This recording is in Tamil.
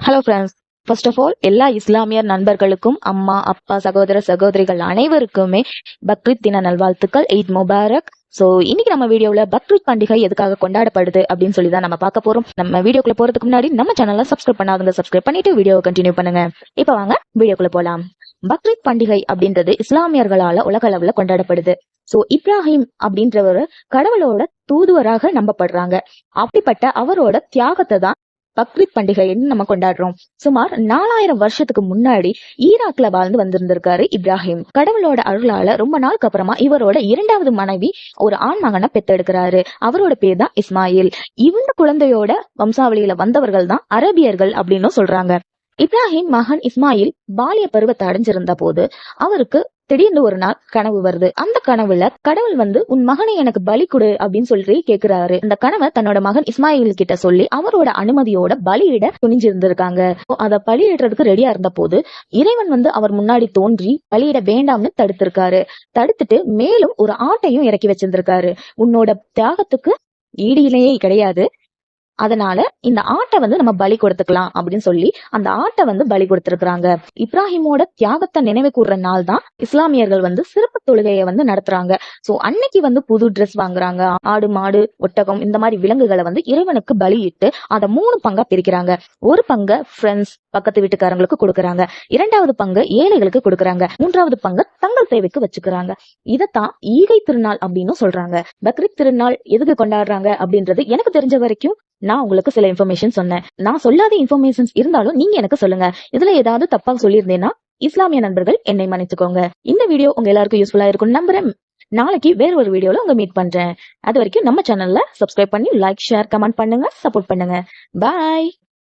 Hello friends, first of all எல்லா இஸ்லாமியர் நண்பர்களுக்கும் அம்மா அப்பா சகோதர சகோதரிகள் அனைவருக்குமே பக்ரீத் தின நல்வாழ்த்துக்கள். ஈத் முபாரக். ஸோ இன்னைக்கு நம்ம வீடியோவில் பக்ரீத் பண்டிகை எதுக்காக கொண்டாடப்படுது அப்படின்னு சொல்லி தான் நம்ம பார்க்க போறோம். நம்ம வீடியோக்குள்ள போறதுக்கு முன்னாடி நம்ம சேனலை சப்ஸ்கிரைப் பண்ணாதவங்க சப்ஸ்கிரைப் பண்ணிட்டு வீடியோ கண்டினியூ பண்ணுங்க. இப்போ வாங்க வீடியோக்குள்ள போலாம். பக்ரீத் பண்டிகை அப்படின்றது இஸ்லாமியர்களால உலக அளவுல கொண்டாடப்படுது. சோ இப்ராஹிம் அப்படின்றவர் கடவுளோட தூதுவராக நம்பப்படுறாங்க. அப்படிப்பட்ட அவரோட தியாகத்தை தான் பக்ரீத் பண்டிகைன்னு நம்ம கொண்டாடுறோம். சுமார் 4000 வருஷத்துக்கு முன்னாடி ஈராக்ல வாழ்ந்து வந்திருந்திருக்காரு இப்ராஹிம். கடவுளோட அருளால ரொம்ப நாளுக்கு அப்புறமா இவரோட 2வது மனைவி ஒரு ஆண் மகனை பெத்தெடுக்கிறாரு. அவரோட பேர் தான் இஸ்மாயில். இவங்க குழந்தையோட வம்சாவளியில வந்தவர்கள் தான் அரபியர்கள் அப்படின்னு சொல்றாங்க. இப்ராஹிம் மகன் இஸ்மாயில் பாலிய பருவத்தை அடைஞ்சிருந்த போது அவருக்கு திடீர்னு ஒரு நாள் கனவு வருது. அந்த கனவுல கடவுள் உன் மகனை எனக்கு பலி கொடு அப்படின்னு சொல்லி கேக்குறாரு. அந்த கனவை தன்னோட மகன் இஸ்மாயில் கிட்ட சொல்லி அவரோட அனுமதியோட பலியிட துணிஞ்சிருந்திருக்காங்க. அத பலியிடுறதுக்கு ரெடியா இருந்த போது இறைவன் அவர் முன்னாடி தோன்றி பலியிட வேண்டாம்னு தடுத்திருக்காரு. தடுத்துட்டு மேலும் ஒரு ஆட்டையும் இறக்கி வச்சிருந்திருக்காரு. உன்னோட தியாகத்துக்கு ஈடு இணையே கிடையாது, அதனால இந்த ஆட்டை நம்ம பலி கொடுத்துக்கலாம் அப்படின்னு சொல்லி அந்த ஆட்டை பலி கொடுத்திருக்கிறாங்க. இப்ராஹிமோட தியாகத்தை நினைவு கூறுற நாள் தான் இஸ்லாமியர்கள் சிறப்பு தொழுகையை நடத்துறாங்க. சோ அன்னைக்கு புது ட்ரெஸ் வாங்குறாங்க. ஆடு மாடு ஒட்டகம் இந்த மாதிரி விலங்குகளை இறைவனுக்கு பலியிட்டு அதை 3 பங்கா பிரிக்கிறாங்க. ஒரு பங்கை ஃப்ரெண்ட்ஸ் பக்கத்து வீட்டுக்காரங்களுக்கு கொடுக்கறாங்க, 2வது பங்கு ஏழைகளுக்கு கொடுக்கறாங்க, 3வது பங்கு தங்கள் தேவைக்கு வச்சுக்கிறாங்க. இதத்தான் ஈகை திருநாள் அப்படின்னு சொல்றாங்க. பக்ரீத் திருநாள் எதுக்கு கொண்டாடுறாங்க அப்படின்றது எனக்கு தெரிஞ்ச வரைக்கும் நான் உங்களுக்கு சில இன்ஃபர்மேஷன் சொன்னேன். நான் சொல்லாத இன்ஃபர்மேஷன்ஸ் இருந்தாலும் நீங்க எனக்கு சொல்லுங்க. இதுல ஏதாவது தப்பா சொல்லியிருந்தேன்னா இஸ்லாமிய நண்பர்கள் என்னை மன்னிச்சுக்கோங்க. இந்த வீடியோ உங்க எல்லாருக்கும் யூஸ்ஃபுல்லா இருக்கும் நம்புறேன். நாளைக்கு வேற ஒரு வீடியோல உங்க மீட் பண்றேன். அது வரைக்கும் நம்ம சேனல்ல சப்ஸ்கிரைப் பண்ணி லைக் ஷேர் கமெண்ட் பண்ணுங்க, சப்போர்ட் பண்ணுங்க. பாய்.